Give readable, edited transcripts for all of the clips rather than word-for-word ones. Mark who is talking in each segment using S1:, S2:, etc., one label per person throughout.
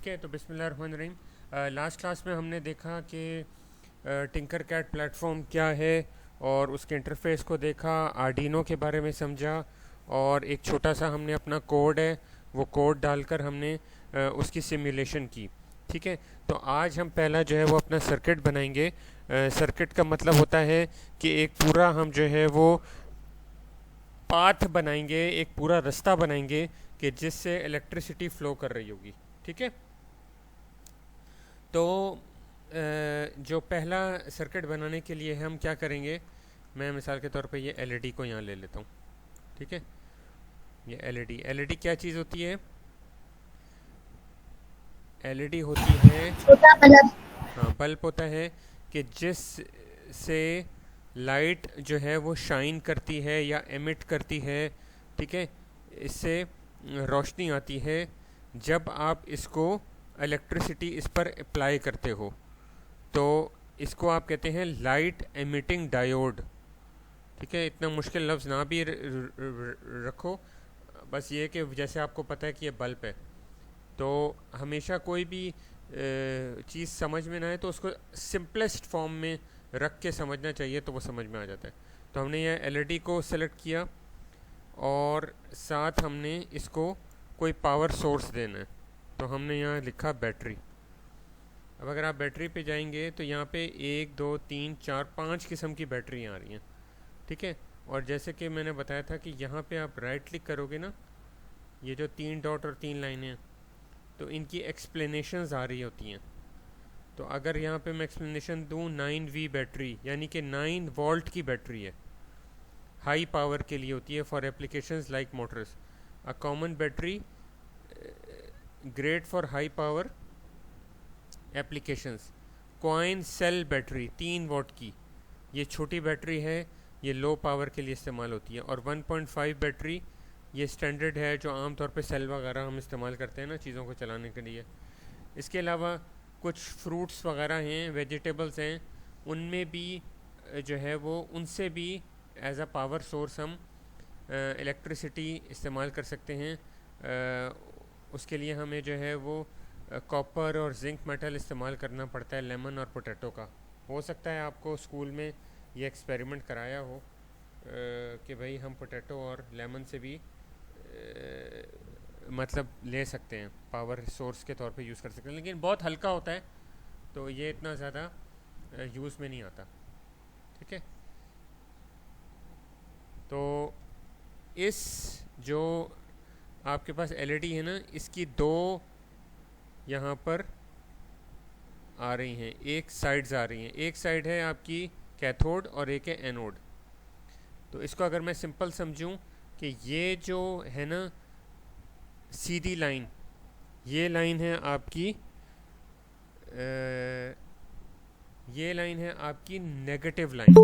S1: ठीक है, तो बिस्मिल्लाहिर्रहमानिर्रहीम। लास्ट क्लास में हमने देखा कि टिंकरकैड प्लेटफॉर्म क्या है और उसके इंटरफेस को देखा, आर्डिनो के बारे में समझा और एक छोटा सा हमने अपना कोड है वो कोड डालकर हमने उसकी सिमुलेशन की। ठीक है, तो आज हम पहला जो है वो अपना सर्किट बनाएंगे। सर्किट का मतलब होता है कि एक पूरा हम जो है वो पाथ बनाएंगे, एक पूरा रास्ता बनाएंगे कि जिससे इलेक्ट्रिसिटी फ़्लो कर रही होगी। ठीक है, तो जो पहला सर्किट बनाने के लिए हम क्या करेंगे, मैं मिसाल के तौर पे ये एलईडी को यहाँ ले लेता हूँ। ठीक है, ये एलईडी क्या चीज़ होती है? एलईडी होती है,
S2: छोटा बल्ब।
S1: हाँ, बल्ब होता है कि जिस से लाइट जो है वो शाइन करती है या एमिट करती है। ठीक है, इससे रोशनी आती है जब आप इसको इलेक्ट्रिसिटी इस पर अप्लाई करते हो, तो इसको आप कहते हैं लाइट एमिटिंग डायोड। ठीक है, इतना मुश्किल लफ्ज़ ना भी रखो, बस ये कि जैसे आपको पता है कि ये बल्ब है, तो हमेशा कोई भी चीज़ समझ में ना आए तो उसको सिंपलेस्ट फॉर्म में रख के समझना चाहिए, तो वो समझ में आ जाता है। तो हमने ये एलईडी को सेलेक्ट किया और साथ हमने इसको कोई पावर सोर्स देना है, तो हमने यहाँ लिखा बैटरी। अब अगर आप बैटरी पे जाएंगे तो यहाँ पे 1 2 3 4 5 किस्म की बैटरी आ रही हैं। ठीक है, और जैसे कि मैंने बताया था कि यहाँ पे आप राइट क्लिक करोगे ना, ये जो 3 डॉट और 3 लाइनें हैं, तो इनकी एक्सप्लेनेशंस आ रही होती हैं। तो अगर यहाँ पे मैं एक्सप्लेनेशन दूँ, 9V बैटरी यानी कि 9 वोल्ट की बैटरी है, हाई पावर के लिए होती है for applications like motors. A common battery great for high power applications. Coin cell battery 3 watt की, ये छोटी बैटरी है, ये लो पावर के लिए इस्तेमाल होती है। और 1.5 बैटरी ये स्टैंडर्ड है, जो आमतौर पे सेल वगैरह हम इस्तेमाल करते हैं ना चीज़ों को चलाने के लिए। इसके अलावा कुछ फ्रूट्स वगैरह हैं, वेजिटेबल्स हैं, उनमें भी जो है वो उनसे भी एज अ पावर सोर्स हम इलेक्ट्रिसिटी इस्तेमाल कर सकते हैं। उसके लिए हमें जो है वो कॉपर और जिंक मेटल इस्तेमाल करना पड़ता है, लेमन और पोटैटो का। हो सकता है आपको स्कूल में ये एक्सपेरिमेंट कराया हो कि भाई हम पोटैटो और लेमन से भी मतलब ले सकते हैं, पावर सोर्स के तौर पे यूज़ कर सकते हैं, लेकिन बहुत हल्का होता है तो ये इतना ज़्यादा यूज़ में नहीं आता। ठीक है, तो इस जो आपके पास एलईडी है ना, इसकी दो यहाँ पर आ रही हैं, एक साइड्स आ रही हैं, एक साइड है आपकी कैथोड और एक है एनोड। तो इसको अगर मैं सिंपल समझूं कि ये जो है ना सीधी लाइन, ये लाइन है आपकी ये लाइन है आपकी नेगेटिव लाइन।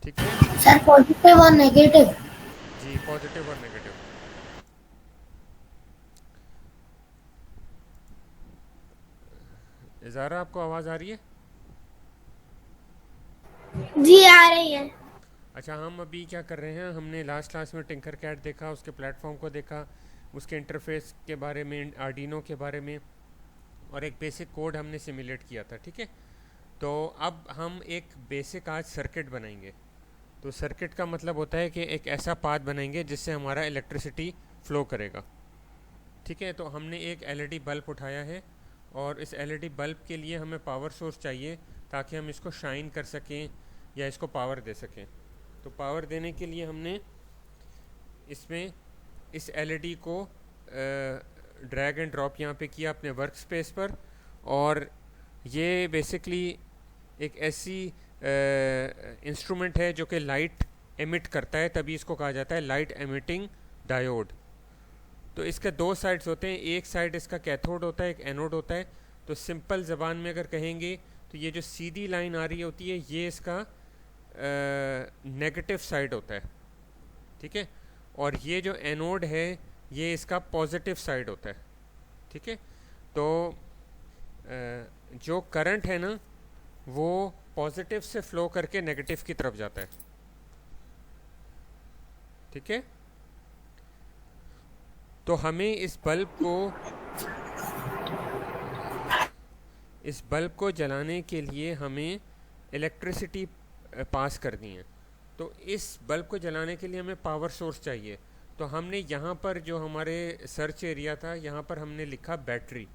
S1: ठीक है
S2: सर पॉजिटिव और नेगेटिव।
S1: जी, पॉजिटिव और नेगेटिव। इज़ारा, आपको आवाज़ आ रही है?
S2: जी आ रही है।
S1: अच्छा, हम अभी क्या कर रहे हैं, हमने लास्ट क्लास में टिंकर कैट देखा, उसके प्लेटफॉर्म को देखा, उसके इंटरफेस के बारे में, आर्डिनो के बारे में, और एक बेसिक कोड हमने सिमुलेट किया था। ठीक है, तो अब हम एक बेसिक आज सर्किट बनाएंगे। तो सर्किट का मतलब होता है कि एक ऐसा पाथ बनाएंगे जिससे हमारा इलेक्ट्रिसिटी फ़्लो करेगा। ठीक है, तो हमने एक एलईडी बल्ब उठाया है और इस एलईडी बल्ब के लिए हमें पावर सोर्स चाहिए ताकि हम इसको शाइन कर सकें या इसको पावर दे सकें। तो पावर देने के लिए हमने इसमें इस एलईडी को ड्रैग एंड ड्रॉप यहाँ पे किया अपने वर्क स्पेस पर, और ये बेसिकली एक ऐसी इंस्ट्रूमेंट है जो कि लाइट एमिट करता है, तभी इसको कहा जाता है लाइट एमिटिंग डायोड। तो इसके दो साइड्स होते हैं, एक साइड इसका कैथोड होता है, एक एनोड होता है। तो सिंपल ज़बान में अगर कहेंगे तो ये जो सीधी लाइन आ रही होती है ये इसका नेगेटिव साइड होता है। ठीक है, और ये जो एनोड है ये इसका पॉजिटिव साइड होता है। ठीक है, तो जो करंट है ना वो पॉजिटिव से फ्लो करके नेगेटिव की तरफ जाता है। ठीक है, तो हमें इस बल्ब को जलाने के लिए हमें इलेक्ट्रिसिटी पास करनी है। तो इस बल्ब को जलाने के लिए हमें पावर सोर्स चाहिए। तो हमने यहाँ पर जो हमारे सर्च एरिया था, यहाँ पर हमने लिखा बैटरी।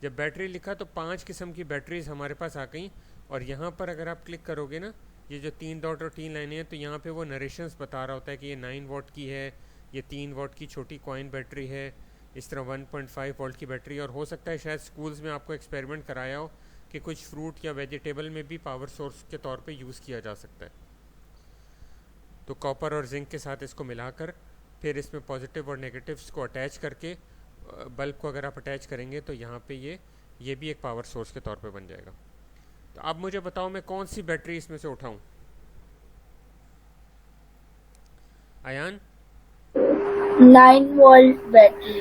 S1: जब बैटरी लिखा तो 5 किस्म की बैटरीज हमारे पास आ गई। और यहाँ पर अगर आप क्लिक करोगे ना, ये जो 3 डॉट और 3 लाइनें हैं, तो यहाँ पे वो नरेशंस बता रहा होता है कि ये 9 वॉट की है, ये 3 वॉट की छोटी कॉइन बैटरी है, इस तरह 1.5 वोल्ट की बैटरी। और हो सकता है शायद स्कूल्स में आपको एक्सपेरिमेंट कराया हो कि कुछ फ्रूट या वेजिटेबल में भी पावर सोर्स के तौर पे यूज़ किया जा सकता है। तो कॉपर और जिंक के साथ इसको मिलाकर फिर इसमें पॉजिटिव और नेगेटिव्स को अटैच करके बल्ब को अगर आप अटैच करेंगे तो यहाँ पे ये भी एक पावर सोर्स के तौर पे बन जाएगा। तो अब मुझे बताओ मैं कौन सी बैटरी इसमें से उठाऊं? आयान?
S2: 9 volt battery.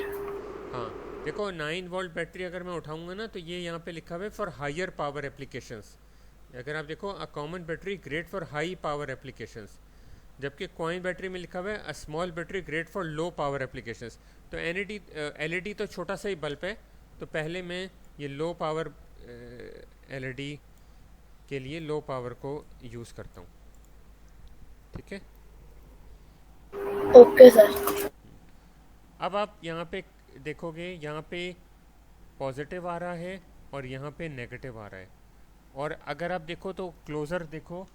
S1: हाँ, देखो 9 वोल्ट बैटरी अगर मैं उठाऊंगा ना, तो ये यहाँ पे लिखा हुआ है फॉर हायर पावर एप्लीकेशंस। अगर आप देखो, अ common battery great for high power applications, जबकि कॉइन बैटरी में लिखा हुआ है a small battery great for low power applications. तो एलईडी तो छोटा सा ही बल्ब है, तो पहले मैं ये लो पावर एलईडी के लिए लो पावर को यूज़ करता हूँ। ठीक है,
S2: ओके सर।
S1: अब आप यहाँ पे देखोगे, यहाँ पे पॉजिटिव आ रहा है और यहाँ पे नेगेटिव आ रहा है। और अगर आप देखो तो क्लोज़र देखो,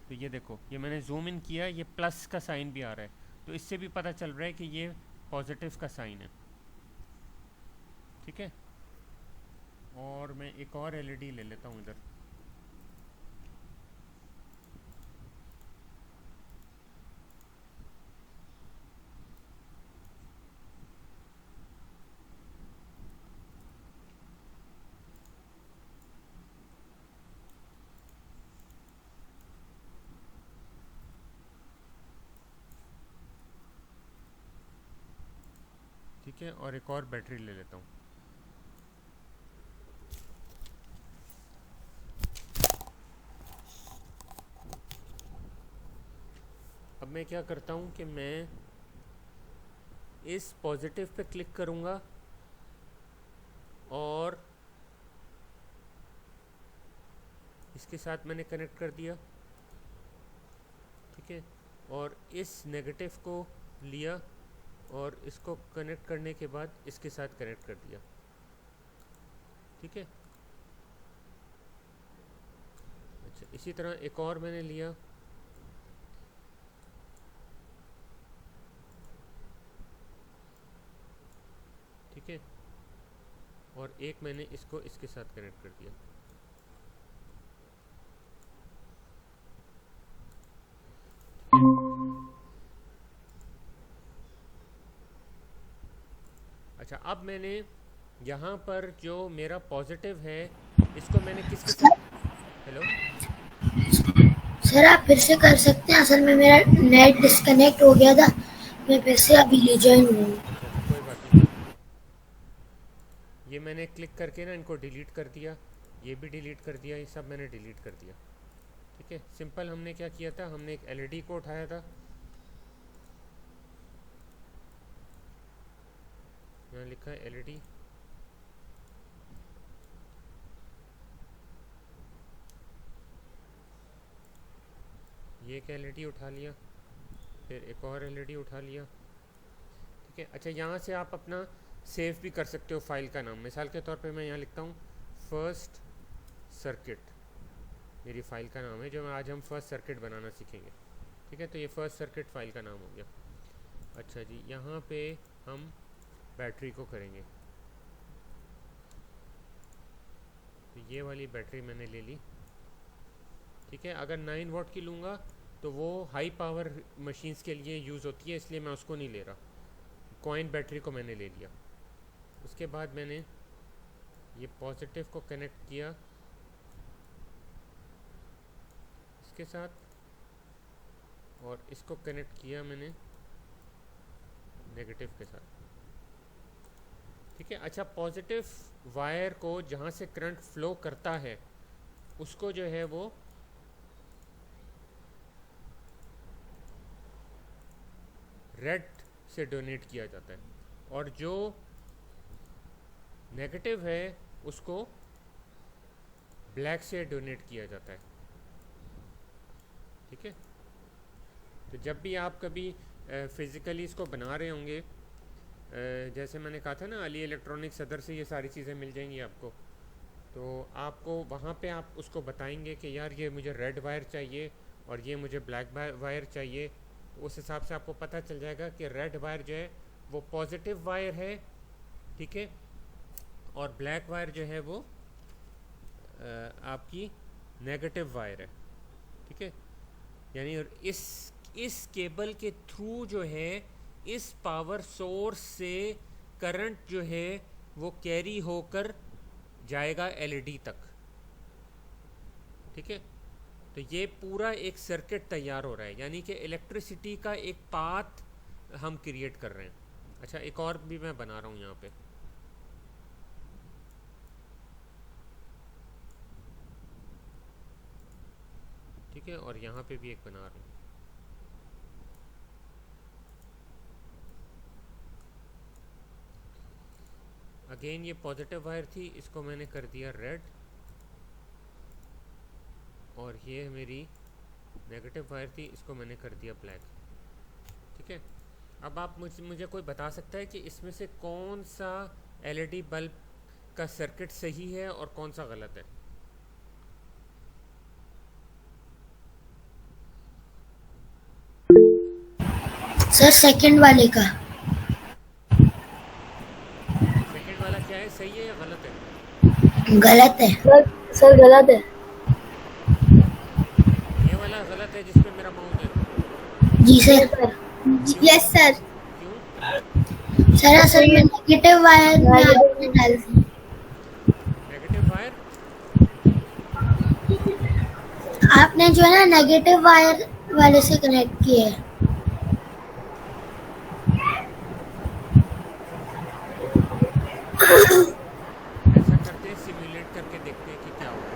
S1: तो ये देखो, ये मैंने जूम इन किया, ये प्लस का साइन भी आ रहा है। तो इससे भी पता चल रहा है कि ये पॉजिटिव का साइन है। ठीक है, और मैं एक और एलईडी ले लेता हूँ इधर। ठीक है, और एक और बैटरी ले लेता हूँ। अब मैं क्या करता हूँ कि मैं इस पॉजिटिव पे क्लिक करूँगा और इसके साथ मैंने कनेक्ट कर दिया। ठीक है, और इस नेगेटिव को लिया और इसको कनेक्ट करने के बाद इसके साथ कनेक्ट कर दिया। ठीक है, अच्छा, इसी तरह एक और मैंने लिया, ठीक है, और एक मैंने इसको इसके साथ कनेक्ट कर दिया। अच्छा, अब मैंने यहाँ पर जो मेरा पॉजिटिव है, इसको मैंने किसके साथ, हेलो
S2: सर आप फिर से कर सकते हैं, असल में मेरा नेट डिस्कनेक्ट हो गया था। मैं फिर से अभी रिजॉइन हूँ।
S1: अच्छा अच्छा, कोई बात नहीं। ये मैंने क्लिक करके ना इनको डिलीट कर दिया, ये भी डिलीट कर दिया, ये सब मैंने डिलीट कर दिया। ठीक है, सिंपल हमने क्या किया था, हमने एक एलईडी को उठाया था, यहाँ लिखा है एलईडी, ये एक एलईडी उठा लिया, फिर एक और एलईडी उठा लिया। ठीक है, अच्छा, यहाँ से आप अपना सेव भी कर सकते हो फाइल का नाम। मिसाल के तौर पे मैं यहाँ लिखता हूँ फर्स्ट सर्किट, मेरी फाइल का नाम है, जो आज हम फर्स्ट सर्किट बनाना सीखेंगे। ठीक है, तो ये फर्स्ट सर्किट फाइल का नाम हो गया। अच्छा जी, यहाँ पे हम बैटरी को करेंगे, तो ये वाली बैटरी मैंने ले ली। ठीक है, अगर 9 वॉट की लूँगा तो वो हाई पावर मशीन्स के लिए यूज़ होती है, इसलिए मैं उसको नहीं ले रहा। कॉइन बैटरी को मैंने ले लिया। उसके बाद मैंने ये पॉजिटिव को कनेक्ट किया इसके साथ, और इसको कनेक्ट किया मैंने नेगेटिव के साथ। ठीक है, अच्छा, पॉजिटिव वायर को जहाँ से करंट फ्लो करता है उसको जो है वो रेड से डोनेट किया जाता है। और जो नेगेटिव है उसको ब्लैक से डोनेट किया जाता है। ठीक है, तो जब भी आप कभी फिज़िकली इसको बना रहे होंगे, जैसे मैंने कहा था ना, अली इलेक्ट्रॉनिक सदर से ये सारी चीज़ें मिल जाएंगी आपको, तो आपको वहाँ पे आप उसको बताएंगे कि यार ये मुझे रेड वायर चाहिए और ये मुझे ब्लैक वायर चाहिए। तो उस हिसाब से आपको पता चल जाएगा कि रेड वायर जो है वो पॉजिटिव वायर है, ठीक है, और ब्लैक वायर जो है वो आपकी नेगेटिव वायर है। ठीक है, यानी इस केबल के थ्रू जो है इस पावर सोर्स से करंट जो है वो कैरी होकर जाएगा एलईडी तक। ठीक है, तो ये पूरा एक सर्किट तैयार हो रहा है, यानी कि इलेक्ट्रिसिटी का एक पाथ हम क्रिएट कर रहे हैं। अच्छा, एक और भी मैं बना रहा हूँ यहाँ पे। ठीक है, और यहाँ पे भी एक बना रहा हूँ। अगेन ये पॉजिटिव वायर थी, इसको मैंने कर दिया रेड, और ये मेरी नेगेटिव वायर थी, इसको मैंने कर दिया ब्लैक। ठीक है, अब आप मुझे कोई बता सकता है कि इसमें से कौन सा एलईडी बल्ब का सर्किट सही है और कौन सा गलत है?
S2: सर सेकंड वाले का।
S1: सेकंड वाला क्या है, सही है या गलत है?
S2: गलत है
S3: सर गलत है।
S1: ये वाला गलत है जिस पे मेरा माउस है?
S2: जी सर।
S3: Yes sir.
S1: क्यों?
S2: सर असल में नेगेटिव वायर में आपने डाल दी।
S1: नेगेटिव वायर
S2: आपने जो है ना नेगेटिव वायर वाले से कनेक्ट किया है।
S1: ऐसा करते हैं, सिमुलेट करके देखते हैं कि क्या होगा।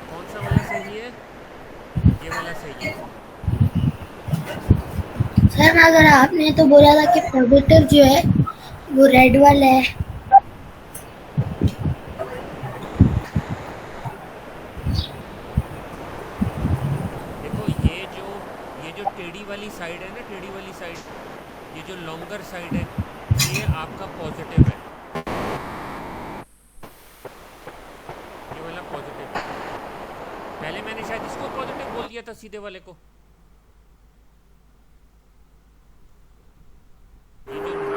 S1: कौन सा वाला सही है? ये वाला सही है।
S2: सर अगर आपने तो बोला था कि पॉजिटिव जो है वो रेड वाला है।
S1: देखो ये जो टेढ़ी वाली साइड है ना, टेढ़ी वाली साइड, ये जो लॉन्गर साइड है, ये आपका पॉजिटिव है, ये वाला पॉजिटिव है। पहले मैंने शायद इसको पॉजिटिव बोल दिया था, सीधे वाले को।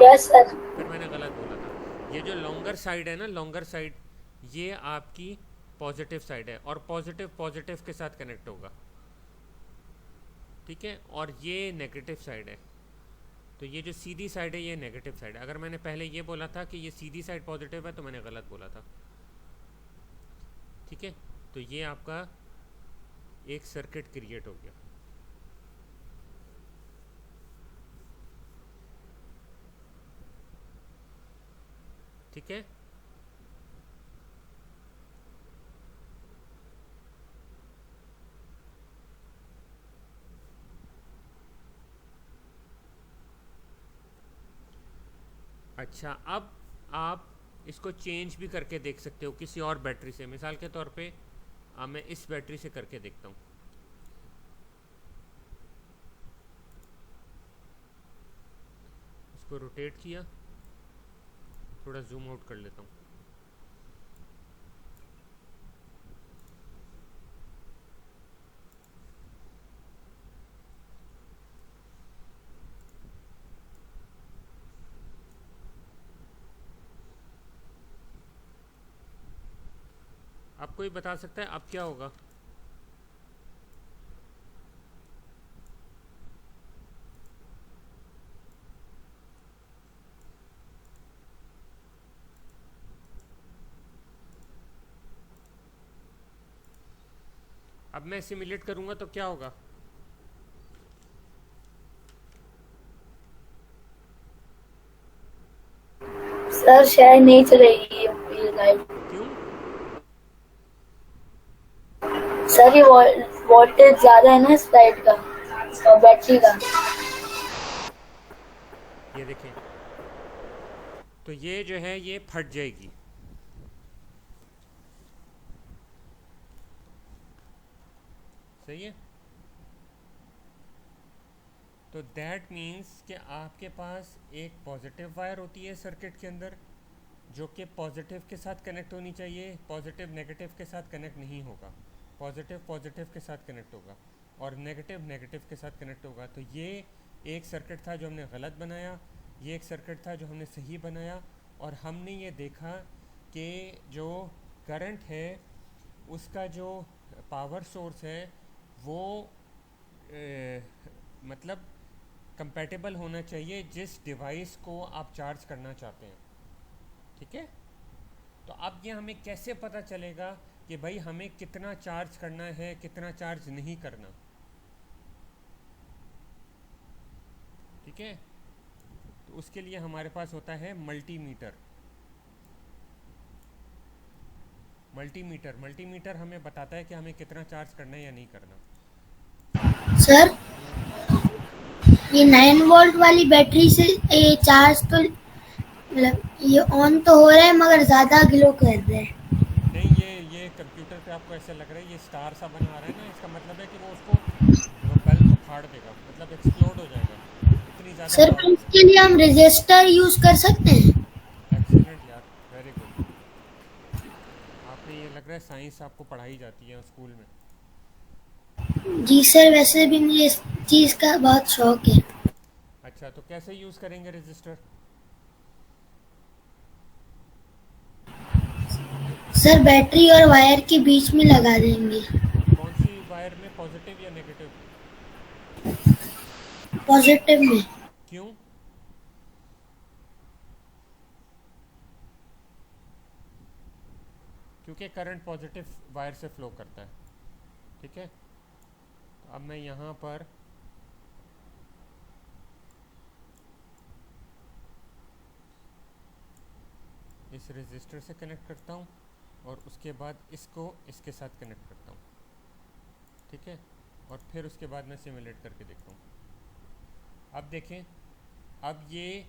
S3: Yes sir.
S1: फिर मैंने गलत बोला था। ये जो लॉन्गर साइड है ना, लॉन्गर साइड, ये आपकी पॉजिटिव साइड है, और पॉजिटिव पॉजिटिव के साथ कनेक्ट होगा। ठीक है, और ये नेगेटिव साइड है, तो ये जो सीधी साइड है ये नेगेटिव साइड है। अगर मैंने पहले ये बोला था कि ये सीधी साइड पॉजिटिव है तो मैंने गलत बोला था। ठीक है, तो ये आपका एक सर्किट क्रिएट हो गया। ठीक है, अच्छा, अब आप इसको चेंज भी करके देख सकते हो किसी और बैटरी से। मिसाल के तौर पे मैं इस बैटरी से करके देखता हूँ। इसको रोटेट किया, थोड़ा जूम आउट कर लेता हूँ। आप कोई बता सकता है अब क्या होगा? अब मैं सिमुलेट करूंगा तो क्या होगा?
S3: सर शायद नहीं चलेगी ये लाइट।
S1: क्यों?
S3: सर ये वोल्टेज ज्यादा है ना इस लाइट का और बैटरी का।
S1: ये देखें, तो ये जो है ये फट जाएगी। सही है। तो दैट मीन्स कि आपके पास एक पॉजिटिव वायर होती है सर्किट के अंदर, जो कि पॉजिटिव के साथ कनेक्ट होनी चाहिए, पॉजिटिव नेगेटिव के साथ कनेक्ट नहीं होगा, पॉजिटिव पॉजिटिव के साथ कनेक्ट होगा और नेगेटिव नेगेटिव के साथ कनेक्ट होगा। तो ये एक सर्किट था जो हमने गलत बनाया, ये एक सर्किट था जो हमने सही बनाया, और हमने ये देखा कि जो करंट है उसका जो पावर सोर्स है वो मतलब कंपैटिबल होना चाहिए जिस डिवाइस को आप चार्ज करना चाहते हैं। ठीक है। तो अब ये हमें कैसे पता चलेगा कि भाई हमें कितना चार्ज करना है, कितना चार्ज नहीं करना। ठीक है। तो उसके लिए हमारे पास होता है मल्टीमीटर। मल्टीमीटर हमें बताता है कि हमें कितना चार्ज करना है या नहीं करना।
S2: सर, ये 9 वोल्ट वाली बैटरी से ये चार्ज तो मतलब ये ऑन तो हो रहा है मगर ज़्यादा ग्लो कर रहा है।
S1: नहीं, ये कंप्यूटर पे आपको ऐसा लग रहा है, ये स्टार सा बना आ रहा है ना, इसका मतलब है कि वो उसको बल्ब को फाड़ देगा, मतलब एक्सप्लोड हो जाएगा, इतनी ज़्यादा
S2: सर,
S1: पावर।
S2: तो इसके लिए हम रेजिस्टर यूज़ कर सकते हैं?
S1: एक्सीलेंट यार, वेरी गुड। आपने ये लग रहा है साइंस आपको पढ़ाई जाती है स्कूल में।
S2: जी सर, वैसे भी मुझे इस चीज़ का बहुत शौक है।
S1: अच्छा, तो कैसे यूज़ करेंगे रजिस्टर?
S2: सर, बैटरी और वायर के बीच में लगा देंगे।
S1: कौन सी वायर में, पॉजिटिव या नेगेटिव?
S2: पॉजिटिव में।
S1: क्यों? क्योंकि करंट पॉजिटिव वायर से फ्लो करता है। ठीक है। तो अब मैं यहाँ पर इस रेजिस्टर से कनेक्ट करता हूँ और उसके बाद इसको इसके साथ कनेक्ट करता हूँ। ठीक है। और फिर उसके बाद मैं सिमुलेट करके देखता हूँ। अब देखें, अब ये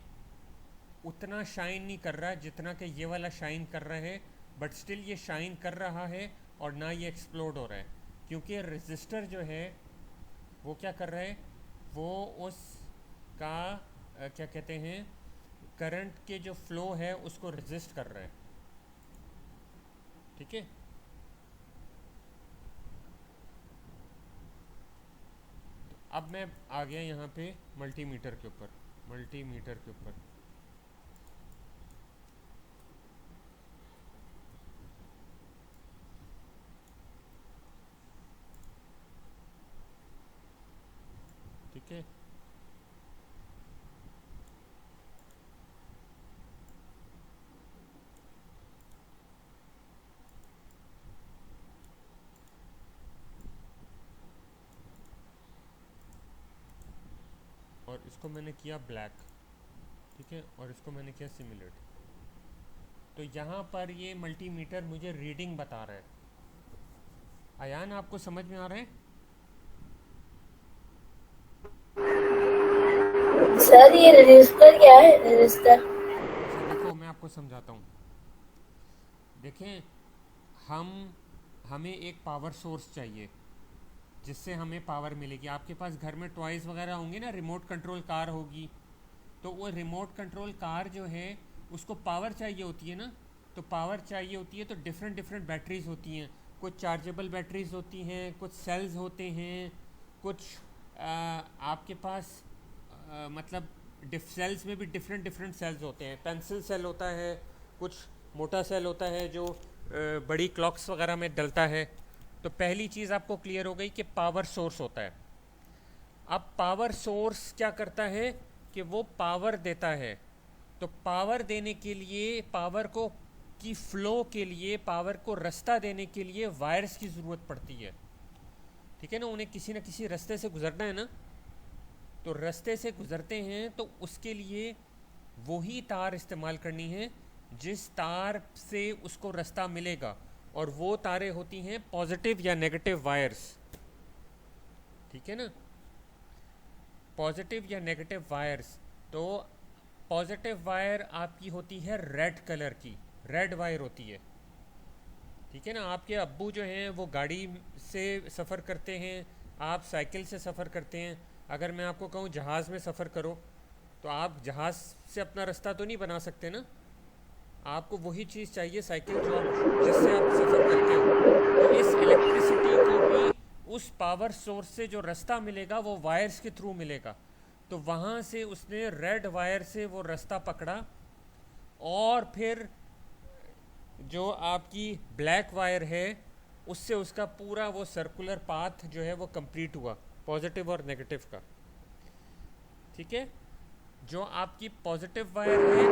S1: उतना शाइन नहीं कर रहा जितना कि ये वाला शाइन कर रहा है, बट स्टिल ये शाइन कर रहा है और ना ये एक्सप्लोड हो रहा है, क्योंकि रेजिस्टर जो है वो क्या कर रहा है, वो उसका क्या कहते हैं, करंट के जो फ्लो है उसको रेजिस्ट कर रहा है। ठीक है। तो अब मैं आ गया यहाँ पे मल्टीमीटर के ऊपर। ठीक है। और इसको मैंने किया ब्लैक। ठीक है। और इसको मैंने किया सिमुलेट। तो यहाँ पर ये मल्टीमीटर मुझे रीडिंग बता रहा है। अयान, आपको समझ में आ रहा है?
S3: सर ये रजिस्टर क्या है? रजिस्टर
S1: अच्छा देखो, मैं आपको समझाता हूँ। देखें, हमें एक पावर सोर्स चाहिए जिससे हमें पावर मिलेगी। आपके पास घर में टॉयज़ वगैरह होंगे ना, रिमोट कंट्रोल कार होगी, तो वो रिमोट कंट्रोल कार जो है उसको पावर चाहिए होती है ना। तो पावर चाहिए होती है तो डिफरेंट डिफरेंट बैटरीज होती हैं। कुछ चार्जेबल बैटरीज होती हैं, कुछ सेल्स होते हैं, कुछ आपके पास मतलब सेल्स में भी डिफरेंट डिफरेंट सेल्स होते हैं। पेंसिल सेल होता है, कुछ मोटा सेल होता है जो बड़ी क्लॉक्स वगैरह में डलता है। तो पहली चीज़ आपको क्लियर हो गई कि पावर सोर्स होता है। अब पावर सोर्स क्या करता है कि वो पावर देता है। तो पावर देने के लिए, पावर को की फ्लो के लिए, पावर को रास्ता देने के लिए वायर्स की ज़रूरत पड़ती है। ठीक है ना, उन्हें किसी न किसी रास्ते से गुजरना है ना। तो रास्ते से गुजरते हैं तो उसके लिए वही तार इस्तेमाल करनी है जिस तार से उसको रास्ता मिलेगा, और वो तारें होती हैं पॉजिटिव या नेगेटिव वायर्स। ठीक है ना, पॉजिटिव या नेगेटिव वायर्स। तो पॉजिटिव वायर आपकी होती है रेड कलर की, रेड वायर होती है, ठीक है ना। आपके अब्बू जो हैं वो गाड़ी से सफ़र करते हैं, आप साइकिल से सफ़र करते हैं। अगर मैं आपको कहूँ जहाज़ में सफ़र करो, तो आप जहाज़ से अपना रास्ता तो नहीं बना सकते ना, आपको वही चीज़ चाहिए साइकिल जो जिससे आप सफ़र करते हो। तो इस इलेक्ट्रिसिटी को भी उस पावर सोर्स से जो रास्ता मिलेगा वो वायर्स के थ्रू मिलेगा। तो वहाँ से उसने रेड वायर से वो रास्ता पकड़ा, और फिर जो आपकी ब्लैक वायर है उससे उसका पूरा वो सर्कुलर पाथ जो है वो कंप्लीट हुआ, पॉजिटिव और नेगेटिव का, ठीक है। जो आपकी पॉजिटिव वायर है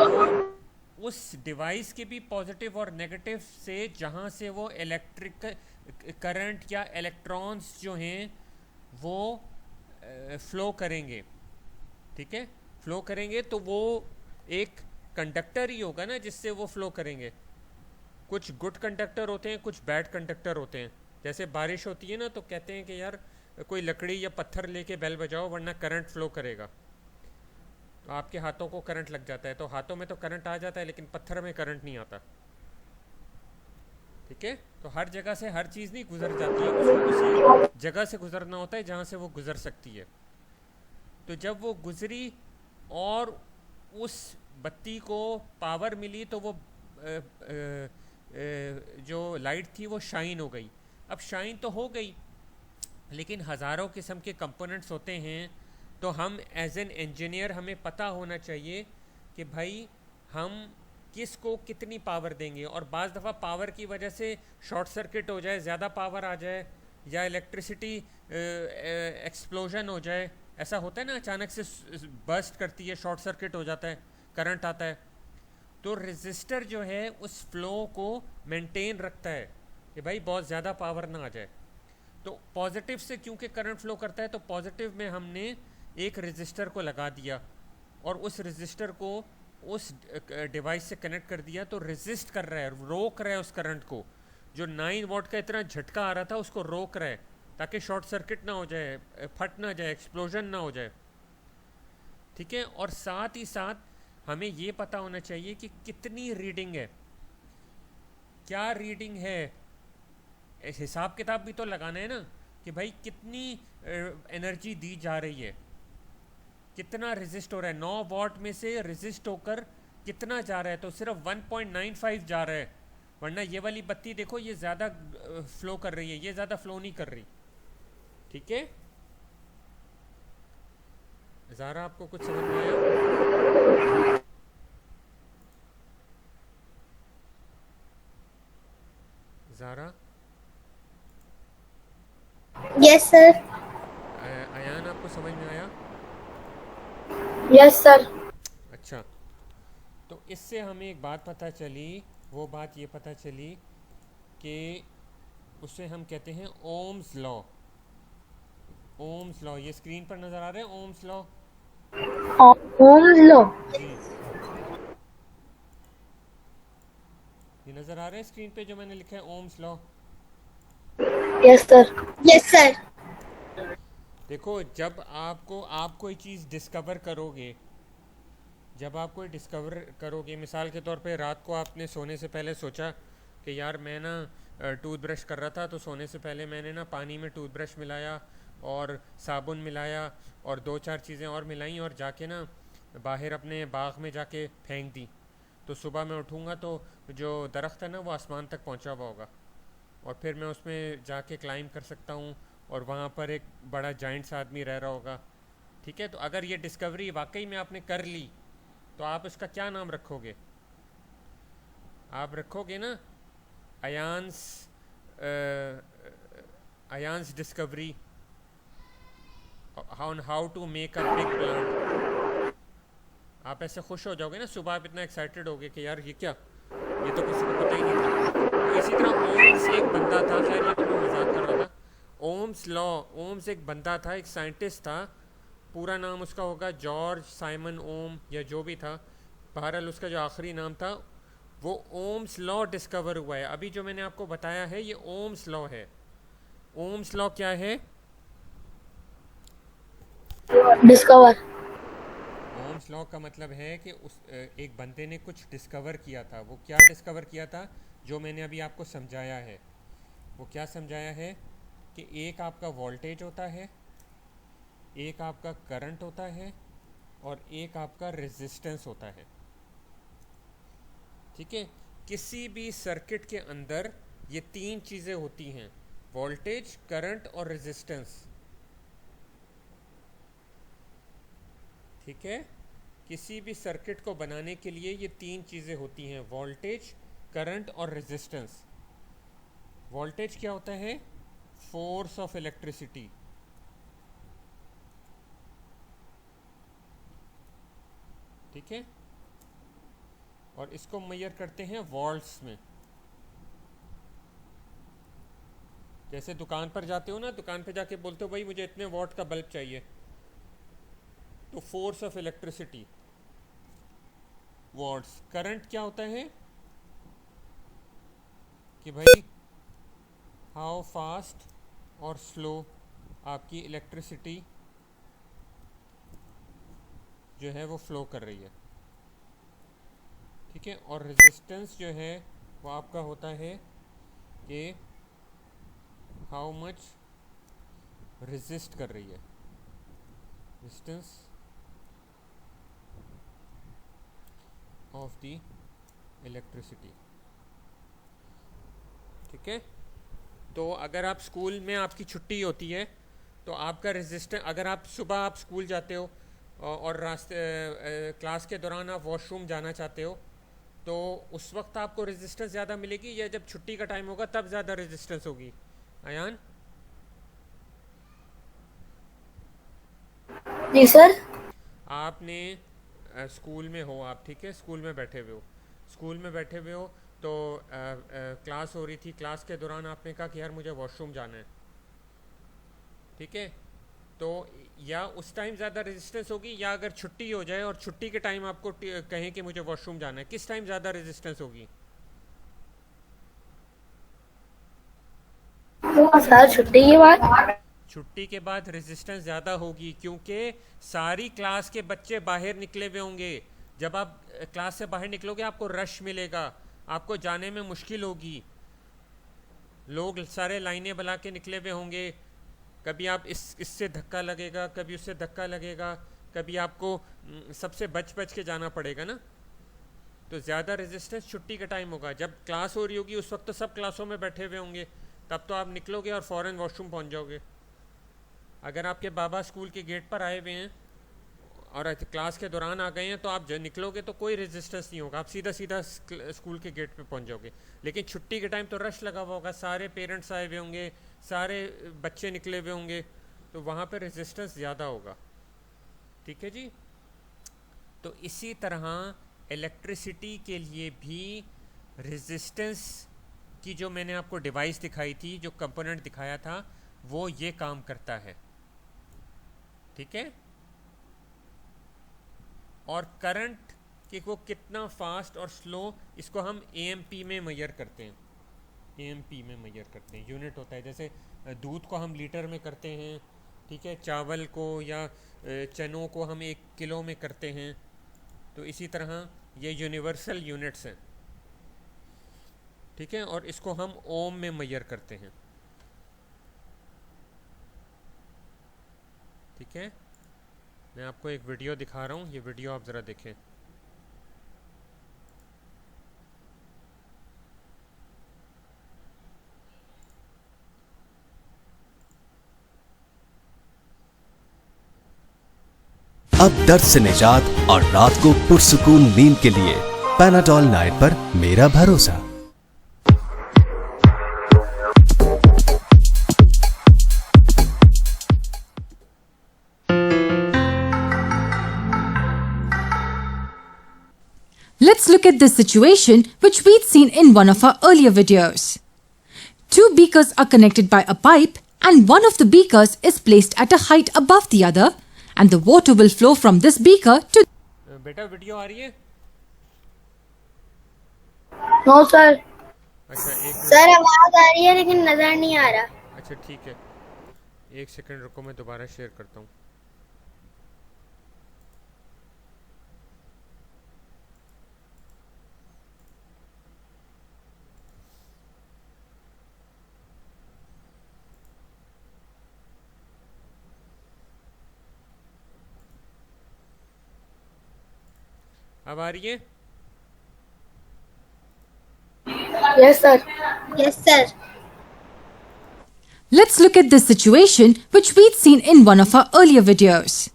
S1: वो उस डिवाइस के भी पॉजिटिव और नेगेटिव से जहाँ से वो इलेक्ट्रिक करंट या इलेक्ट्रॉन्स जो हैं वो फ्लो करेंगे, ठीक है। फ्लो करेंगे तो वो एक कंडक्टर ही होगा ना जिससे वो फ्लो करेंगे। कुछ गुड कंडक्टर होते हैं, कुछ बैड कंडक्टर होते हैं। जैसे बारिश होती है ना तो कहते हैं कि यार कोई लकड़ी या पत्थर लेके बेल बजाओ वरना करंट फ्लो करेगा, तो आपके हाथों को करंट लग जाता है। तो हाथों में तो करंट आ जाता है लेकिन पत्थर में करंट नहीं आता, ठीक है। तो हर जगह से हर चीज़ नहीं गुजर जाती है, उसको उसी जगह से गुजरना होता है जहाँ से वो गुजर सकती है। तो जब वो गुजरी और उस बत्ती को पावर मिली तो वो जो लाइट थी वो शाइन हो गई। अब शाइन तो हो गई, लेकिन हज़ारों किस्म के कंपोनेंट्स होते हैं, तो हम एज एन इंजीनियर हमें पता होना चाहिए कि भाई हम किस को कितनी पावर देंगे। और बाज़ दफ़ा पावर की वजह से शॉर्ट सर्किट हो जाए, ज़्यादा पावर आ जाए, या इलेक्ट्रिसिटी एक्सप्लोजन हो जाए, ऐसा होता है ना, अचानक से बर्स्ट करती है, शॉर्ट सर्किट हो जाता है, करंट आता है। तो रेजिस्टर जो है उस फ्लो को मेंटेन रखता है कि भाई बहुत ज़्यादा पावर ना आ जाए। तो पॉजिटिव से क्योंकि करंट फ्लो करता है तो पॉजिटिव में हमने एक रेजिस्टर को लगा दिया और उस रेजिस्टर को उस डिवाइस से कनेक्ट कर दिया, तो रेजिस्ट कर रहा है, रोक रहा है उस करंट को। जो 9 वॉट का इतना झटका आ रहा था उसको रोक रहा है ताकि शॉर्ट सर्किट ना हो जाए, फट ना जाए, एक्सप्लोजन ना हो जाए, ठीक है। और साथ ही साथ हमें ये पता होना चाहिए कि कितनी रीडिंग है, क्या रीडिंग है, हिसाब किताब भी तो लगाना है ना कि भाई कितनी एनर्जी दी जा रही है, कितना रेजिस्ट हो रहा है। 9 वॉट में से रेजिस्ट होकर कितना जा रहा है, तो सिर्फ 1.95 जा रहा है, वरना ये वाली बत्ती देखो ये ज़्यादा फ्लो कर रही है, ये ज़्यादा फ्लो नहीं कर रही, ठीक है। ज़ारा आपको कुछ समझ में आया? ज़ारा?
S2: Yes sir.
S1: अयान आपको समझ में आया?
S3: Yes sir.
S1: अच्छा, तो इससे हमें एक बात पता चली, वो बात ये पता चली कि उसे हम कहते हैं ओम्स लॉ। ओम्स लॉ ये स्क्रीन पर नज़र आ रहा है, ओम्स लॉ
S3: ओम्स लॉ
S1: जी, ये नज़र आ रहा है स्क्रीन पे जो मैंने लिखा है Ohm's law.
S3: Yes sir.
S2: Yes sir.
S1: देखो जब आप कोई चीज़ डिस्कवर करोगे, जब आप कोई डिस्कवर करोगे, मिसाल के तौर पे रात को आपने सोने से पहले सोचा कि यार मैं ना टूथब्रश कर रहा था तो सोने से पहले मैंने ना पानी में टूथब्रश मिलाया और साबुन मिलाया और 2-4 चीज़ें और मिलाई और जाके ना बाहर अपने बाग में जाके फेंक दी। तो सुबह मैं उठूँगा तो जो दरख्त है ना वो आसमान तक पहुँचा हुआ होगा और फिर मैं उसमें जाके क्लाइंब कर सकता हूँ और वहाँ पर एक बड़ा जाइंट सा आदमी रह रहा होगा, ठीक है। तो अगर ये डिस्कवरी वाकई में आपने कर ली तो आप उसका क्या नाम रखोगे? आप रखोगे ना Ayaan's discovery on how to make a big plant. आप ऐसे खुश हो जाओगे ना, सुबह आप इतना एक्साइटेड होगे कि यार ये क्या, ये तो किसी को पता ही नहीं था। तो इसी तरह ओम्स एक बंदा था, खैर ये तो मैं मजाक कर रहा था। ओम्स एक बंदा था, एक साइंटिस्ट था, पूरा नाम उसका होगा जॉर्ज साइमन ओम या जो भी था, बहरहाल उसका जो आखिरी नाम था वो ओम्स लॉ डिस्कवर हुआ है। अभी जो मैंने आपको बताया है ये ओम्स लॉ है। ओम्स लॉ क्या है?
S3: डिस्कवर।
S1: ओम्स मूर्स लॉ का मतलब है कि उस एक बंदे ने कुछ डिस्कवर किया था। वो क्या डिस्कवर किया था? जो मैंने अभी आपको समझाया है। वो क्या समझाया है कि एक आपका वोल्टेज होता है, एक आपका करंट होता है और एक आपका रेजिस्टेंस होता है। ठीक है, किसी भी सर्किट के अंदर ये तीन चीज़ें होती हैं, वोल्टेज, करंट और रेजिस्टेंस। ठीक है, किसी भी सर्किट को बनाने के लिए ये तीन चीज़ें होती हैं, वोल्टेज, करंट और रेजिस्टेंस। वोल्टेज क्या होता है? Force of electricity. ठीक है, और इसको मेजर करते हैं वॉल्ट्स में। जैसे दुकान पर जाते हो ना, दुकान पर जाके बोलते हो भाई मुझे इतने वॉट का बल्ब चाहिए, तो force of electricity, watts. Current क्या होता है कि भाई हाउ फास्ट और स्लो आपकी इलेक्ट्रिसिटी जो है वो फ्लो कर रही है। ठीक है, और रेजिस्टेंस जो है वो आपका होता है कि हाउ मच रेजिस्ट कर रही है, रेजिस्टेंस ऑफ द इलेक्ट्रिसिटी। ठीक है, तो अगर आप स्कूल में आपकी छुट्टी होती है तो आपका रेजिस्टेंस, अगर आप सुबह आप स्कूल जाते हो और रास्ते क्लास के दौरान आप वॉशरूम जाना चाहते हो, तो उस वक्त आपको रेजिस्टेंस ज़्यादा मिलेगी या जब छुट्टी का टाइम होगा तब ज़्यादा रेजिस्टेंस होगी? अयान?
S3: जी सर।
S1: आपने स्कूल में हो आप, ठीक है, स्कूल में बैठे हुए हो, स्कूल में बैठे हुए हो तो क्लास हो रही थी, क्लास के दौरान आपने कहा कि यार मुझे वॉशरूम जाना है। ठीक है, तो या उस टाइम ज़्यादा रेजिस्टेंस होगी, या अगर छुट्टी हो जाए और छुट्टी के टाइम आपको कहें कि मुझे वॉशरूम जाना है, किस टाइम ज़्यादा रेजिस्टेंस होगी?
S3: सर छुट्टी के बाद।
S1: छुट्टी के बाद रेजिस्टेंस ज़्यादा होगी, क्योंकि सारी क्लास के बच्चे बाहर निकले हुए होंगे। जब आप क्लास से बाहर निकलोगे आपको रश मिलेगा, आपको जाने में मुश्किल होगी, लोग सारे लाइनें बना के निकले हुए होंगे, कभी आप इससे धक्का लगेगा, कभी उससे धक्का लगेगा, कभी आपको सबसे बच बच के जाना पड़ेगा ना। तो ज़्यादा रेजिस्टेंस छुट्टी का टाइम होगा। जब क्लास हो रही होगी उस वक्त तो सब क्लासों में बैठे हुए होंगे, तब तो आप निकलोगे और फ़ौरन वॉशरूम पहुंच जाओगे। अगर आपके बाबा स्कूल के गेट पर आए हुए हैं और क्लास के दौरान आ गए हैं तो आप निकलोगे तो कोई रेजिस्टेंस नहीं होगा, आप सीधा सीधा स्कूल के गेट पे पहुंच जाओगे। लेकिन छुट्टी के टाइम तो रश लगा हुआ होगा, सारे पेरेंट्स आए हुए होंगे, सारे बच्चे निकले हुए होंगे, तो वहाँ पर रेजिस्टेंस ज़्यादा होगा। ठीक है जी, तो इसी तरह इलेक्ट्रिसिटी के लिए भी रेजिस्टेंस की जो मैंने आपको डिवाइस दिखाई थी, जो कंपोनेंट दिखाया था, वो ये काम करता है। ठीक है, और करंट कि वो कितना फास्ट और स्लो, इसको हम एएमपी में मेजर करते हैं, एएमपी में मेजर करते हैं। यूनिट होता है, जैसे दूध को हम लीटर में करते हैं, ठीक है, चावल को या चनों को हम 1 किलो में करते हैं, तो इसी तरह ये यूनिवर्सल यूनिट्स हैं। ठीक है, और इसको हम ओम में मेजर करते हैं। ठीक है, मैं आपको एक वीडियो दिखा रहा हूँ, ये वीडियो आप ज़रा देखें।
S4: अब दर्द से निजात और रात को पुरसुकून नींद के लिए पैनाडोल नाइट पर मेरा भरोसा।
S5: Let's look at this situation which we'd seen in one of our earlier videos. Two beakers are connected by a pipe and one of the beakers is placed at a height above the other and the water will flow from this beaker to...
S1: बेटा video आ रही है?
S3: No sir.
S1: अच्छा, एक
S2: sir आवाज आ रही है लेकिन नजर नहीं आ रहा।
S1: अच्छा ठीक है, 1 सेकंड रुको, मैं दोबारा शेयर करता हूँ। अब आ रही है?
S3: Yes, sir.
S2: Yes sir.
S5: Let's look at this situation which we'd seen in one of our earlier videos.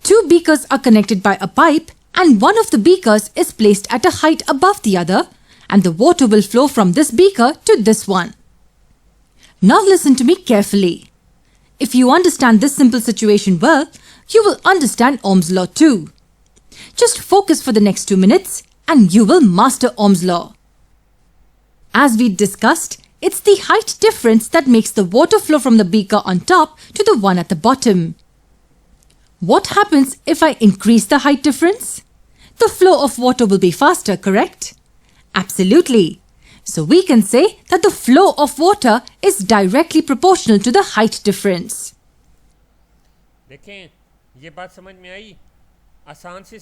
S5: Two beakers are connected by a pipe and one of the beakers is placed at a height above the other and the water will flow from this beaker to this one. Now listen to me carefully. If you understand this simple situation well, you will understand Ohm's law too. Just focus for the next 2 minutes and you will master Ohm's law. As we discussed, it's the height difference that makes the water flow from the beaker on top to the one at the bottom. What happens if I increase the height difference? The flow of water will be faster, correct? Absolutely. So we can say that the flow of water is directly proportional to the height difference.
S1: देखें, ये बात समझ में आई? आसान सी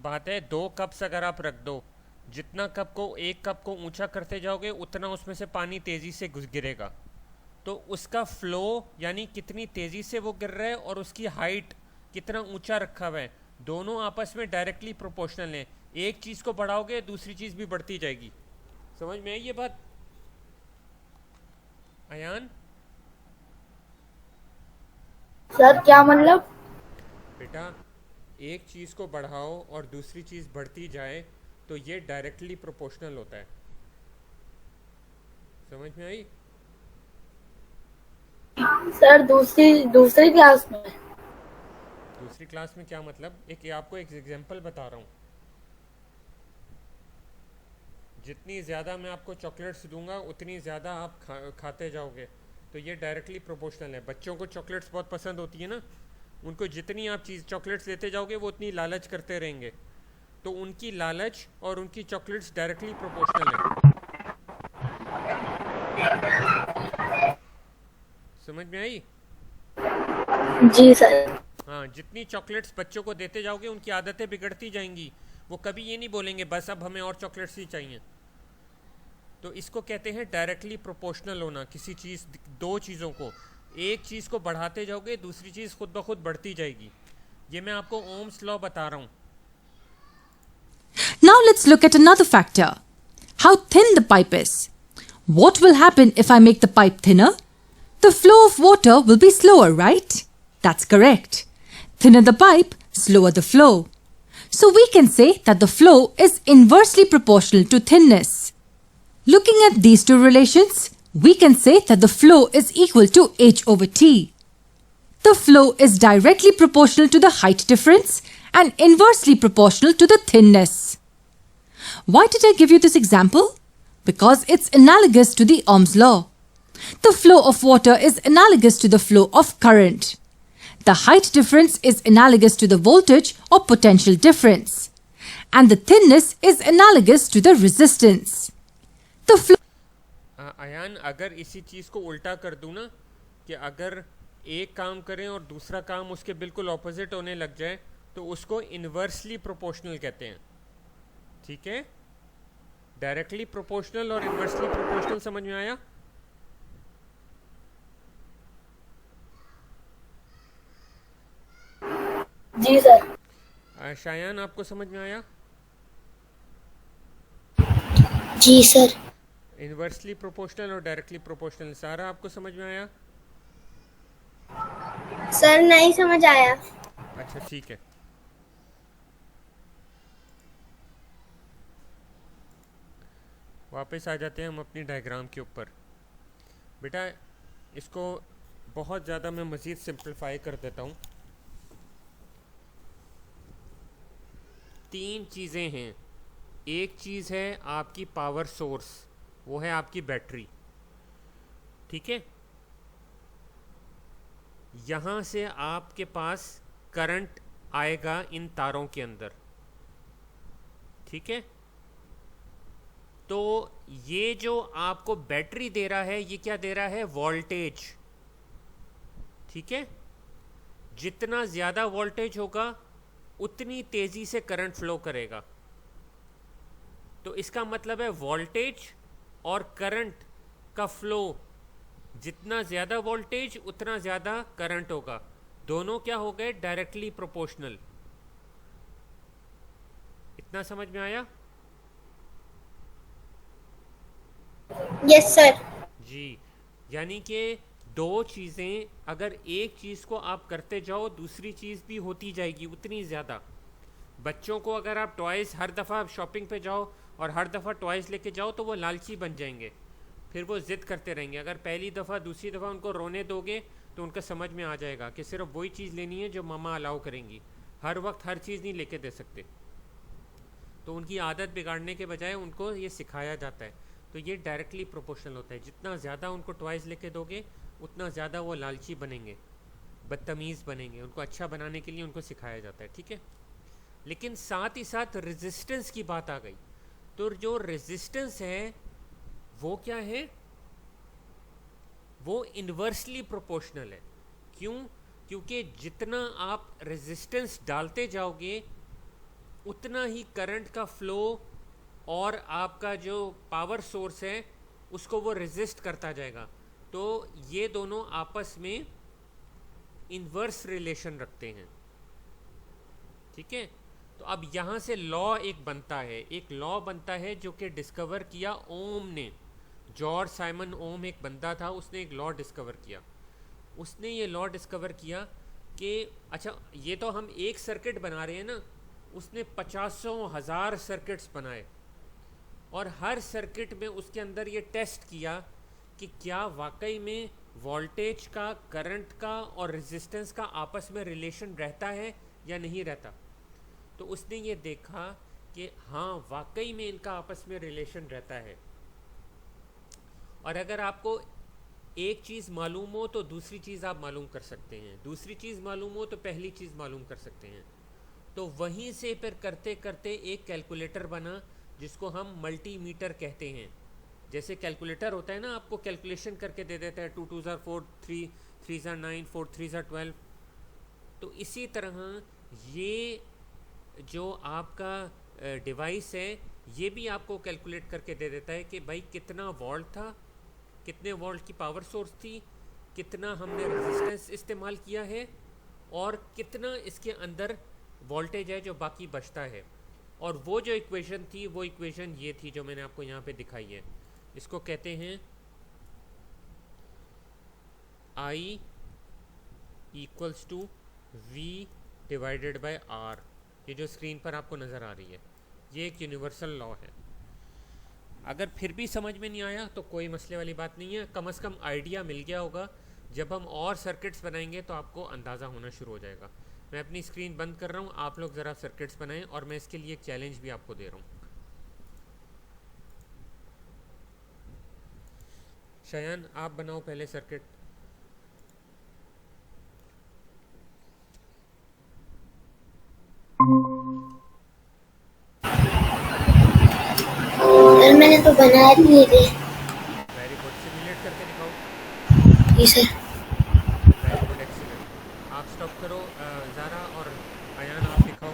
S1: बात है. 2 cups अगर आप रख दो, जितना कप को 1 कप को ऊंचा करते जाओगे उतना उसमें से पानी तेज़ी से गिरेगा. तो उसका फ्लो यानी कितनी तेज़ी से वो गिर रहा है और उसकी हाइट कितना ऊंचा रखा हुआ है, दोनों आपस में डायरेक्टली प्रोपोर्शनल हैं. एक चीज़ को बढ़ाओगे दूसरी चीज़ भी बढ़ती जाएगी. समझ में आई ये बात अयान?
S3: सर क्या मतलब?
S1: बेटा, एक चीज़ को बढ़ाओ और दूसरी चीज़ बढ़ती जाए तो ये डायरेक्टली प्रोपोर्शनल होता है. समझ में आई?
S3: सर दूसरी क्लास में.
S1: दूसरी क्लास में क्या मतलब? आपको एक एग्जांपल बता रहा हूँ. जितनी ज़्यादा मैं आपको चॉकलेट्स दूंगा उतनी ज़्यादा आप खाते जाओगे. तो ये डायरेक्टली प्रोपोर्शनल है. बच्चों को चॉकलेट्स बहुत पसंद होती है ना, उनको जितनी आप चॉकलेट्स देते जाओगे वो उतनी लालच करते रहेंगे. तो उनकी लालच और उनकी चॉकलेट्स डायरेक्टली प्रोपोर्शनल है. समझ में आई?
S3: जी सर.
S1: हाँ, जितनी चॉकलेट्स बच्चों को देते जाओगे उनकी आदतें बिगड़ती जाएंगी. वो कभी ये नहीं बोलेंगे बस अब हमें और चॉकलेट्स ही चाहिए. तो इसको कहते हैं डायरेक्टली प्रोपोर्शनल होना. किसी चीज़, 2 चीज़ों को, एक चीज़ को बढ़ाते जाओगे दूसरी चीज़ खुद ब खुद बढ़ती जाएगी. ये मैं आपको ओम्स लॉ बता रहा हूँ.
S5: Now let's look at another factor. How thin the pipe is. What will happen if I make the pipe thinner? The flow of water will be slower, right? That's correct. Thinner the pipe, slower the flow. So we can say that the flow is inversely proportional to thinness. Looking at these two relations, we can say that the flow is equal to h over t. The flow is directly proportional to the height difference and inversely proportional to the thinness. Why did I give you this example? Because it's analogous to the Ohm's law. The flow of water is analogous to the flow of current. The height difference is analogous to the voltage or potential difference. And the thinness is analogous to the resistance. The flow
S1: Ayan, अगर इसी चीज़ को उल्टा कर दूँ ना, कि अगर एक काम करें और दूसरा काम उसके बिल्कुल ऑपोजिट होने लग जाए तो उसको इन्वर्सली प्रोपोर्शनल कहते हैं. ठीक है? डायरेक्टली प्रोपोर्शनल और इन्वर्सली प्रोपोर्शनल समझ में आया?
S3: जी सर.
S1: शायान, आपको समझ में आया?
S2: जी सर.
S1: इन्वर्सली प्रोपोर्शनल और डायरेक्टली प्रोपोर्शनल. सारा, आपको समझ में आया?
S2: सर नहीं समझ आया.
S1: अच्छा, ठीक है. वापस आ जाते हैं हम अपनी डायग्राम के ऊपर. बेटा, इसको बहुत ज़्यादा मैं मज़ीद सिंप्लीफाई कर देता हूँ. 3 चीज़ें हैं. एक चीज़ है आपकी पावर सोर्स, वो है आपकी बैटरी. ठीक है? यहाँ से आपके पास करंट आएगा इन तारों के अंदर. ठीक है? तो ये जो आपको बैटरी दे रहा है, ये क्या दे रहा है? वोल्टेज. ठीक है? जितना ज़्यादा वोल्टेज होगा उतनी तेज़ी से करंट फ्लो करेगा. तो इसका मतलब है वोल्टेज और करंट का फ्लो, जितना ज़्यादा वोल्टेज उतना ज़्यादा करंट होगा. दोनों क्या हो गए? Directly proportional. इतना समझ में आया?
S2: Yes sir.
S1: जी, यानी कि दो चीज़ें, अगर एक चीज़ को आप करते जाओ दूसरी चीज़ भी होती जाएगी उतनी ज़्यादा। बच्चों को अगर आप टॉयज़ हर दफ़ा शॉपिंग पे जाओ और हर दफ़ा टॉयज़ लेके जाओ तो वो लालची बन जाएंगे, फिर वो ज़िद करते रहेंगे। अगर पहली दफ़ा दूसरी दफ़ा उनको रोने दोगे तो उनका समझ में आ जाएगा कि सिर्फ वही चीज़ लेनी है जो मम्मा अलाउ करेंगी, हर वक्त हर चीज़ नहीं लेके दे सकते। तो उनकी आदत बिगाड़ने के बजाय उनको ये सिखाया जाता है। तो ये डायरेक्टली प्रोपोर्शनल होता है, जितना ज़्यादा उनको टॉयज़ लेके दोगे उतना ज़्यादा वो लालची बनेंगे, बदतमीज़ बनेंगे। उनको अच्छा बनाने के लिए उनको सिखाया जाता है, ठीक है। लेकिन साथ ही साथ रेजिस्टेंस की बात आ गई। तो जो रेजिस्टेंस है वो क्या है? वो इन्वर्सली प्रोपोर्शनल है। क्यों? क्योंकि जितना आप रेजिस्टेंस डालते जाओगे उतना ही करंट का फ्लो और आपका जो पावर सोर्स है उसको वो रेजिस्ट करता जाएगा। तो ये दोनों आपस में इन्वर्स रिलेशन रखते हैं, ठीक है। तो अब यहाँ से लॉ एक बनता है, एक लॉ बनता है जो कि डिस्कवर किया ओम ने। जॉर्ज साइमन ओम एक बंदा था, उसने एक लॉ डिस्कवर किया। उसने ये लॉ डिस्कवर किया कि अच्छा ये तो हम एक सर्किट बना रहे हैं ना, उसने 50,000 सर्किट्स बनाए और हर सर्किट में उसके अंदर ये टेस्ट किया कि क्या वाकई में वोल्टेज का, करंट का और रेजिस्टेंस का आपस में रिलेशन रहता है या नहीं रहता। तो उसने ये देखा कि हाँ वाकई में इनका आपस में रिलेशन रहता है। और अगर आपको एक चीज़ मालूम हो तो दूसरी चीज़ आप मालूम कर सकते हैं, दूसरी चीज़ मालूम हो तो पहली चीज़ मालूम कर सकते हैं। तो वहीं से फिर करते करते एक कैलकुलेटर बना जिसको हम मल्टीमीटर कहते हैं। जैसे कैलकुलेटर होता है ना, आपको कैलकुलेशन करके दे देता है 2 2 ज़ा 4, 3 3 ज़ा 9, 4 3 ज़ा 12। तो इसी तरह ये जो आपका डिवाइस है ये भी आपको कैलकुलेट करके दे देता है कि भाई कितना वोल्ट था, कितने वोल्ट की पावर सोर्स थी, कितना हमने रेजिस्टेंस इस्तेमाल किया है और कितना इसके अंदर वोल्टेज है जो बाकी बचता है। और वो जो इक्वेशन थी वो इक्वेशन ये थी जो मैंने आपको यहाँ पे दिखाई है। इसको कहते हैं I equals to V divided by R। ये जो स्क्रीन पर आपको नज़र आ रही है ये एक यूनिवर्सल लॉ है। अगर फिर भी समझ में नहीं आया तो कोई मसले वाली बात नहीं है, कम से कम आइडिया मिल गया होगा। जब हम और सर्किट्स बनाएंगे तो आपको अंदाज़ा होना शुरू हो जाएगा। मैं अपनी स्क्रीन बंद कर रहा हूँ, आप लोग ज़रा सर्किट्स बनाएं और मैं इसके लिए एक चैलेंज भी आपको दे रहा हूँ। शयान आप बनाओ पहले सर्किट।
S2: सर मैंने तो बनाया नहीं थे।
S1: वेरी गुड, सिमुलेट करके दिखाओ।
S2: जी सर।
S1: Very good, excellent. आप स्टॉप करो, ज़ारा और अयान आप दिखाओ।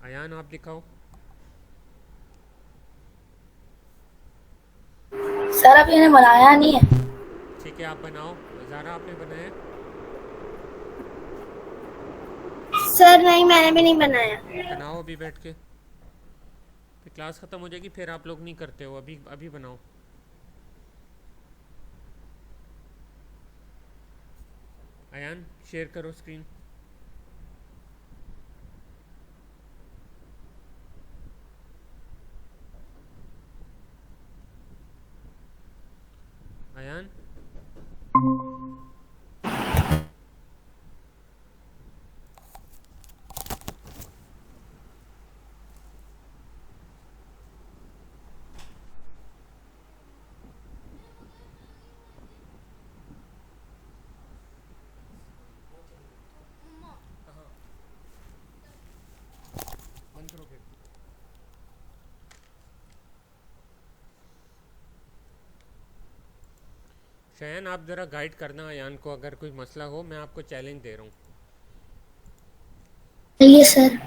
S1: अयान आप दिखाओ।
S3: सर अब इन्हें बनाया नहीं है।
S1: ठीक है आप बनाओ। ज़ारा आपने बनाया?
S2: सर नहीं, मैंने भी नहीं बनाया।
S1: बनाओ अभी बैठ के, फिर क्लास ख़त्म हो जाएगी, फिर आप लोग नहीं करते हो। अभी अभी बनाओ। अयान शेयर करो स्क्रीन। अयान बंद करो फिर। शयन आप ज़रा गाइड करना अयान को, अगर कोई मसला हो। मैं आपको चैलेंज दे रहा हूँ।
S2: चलिए सर।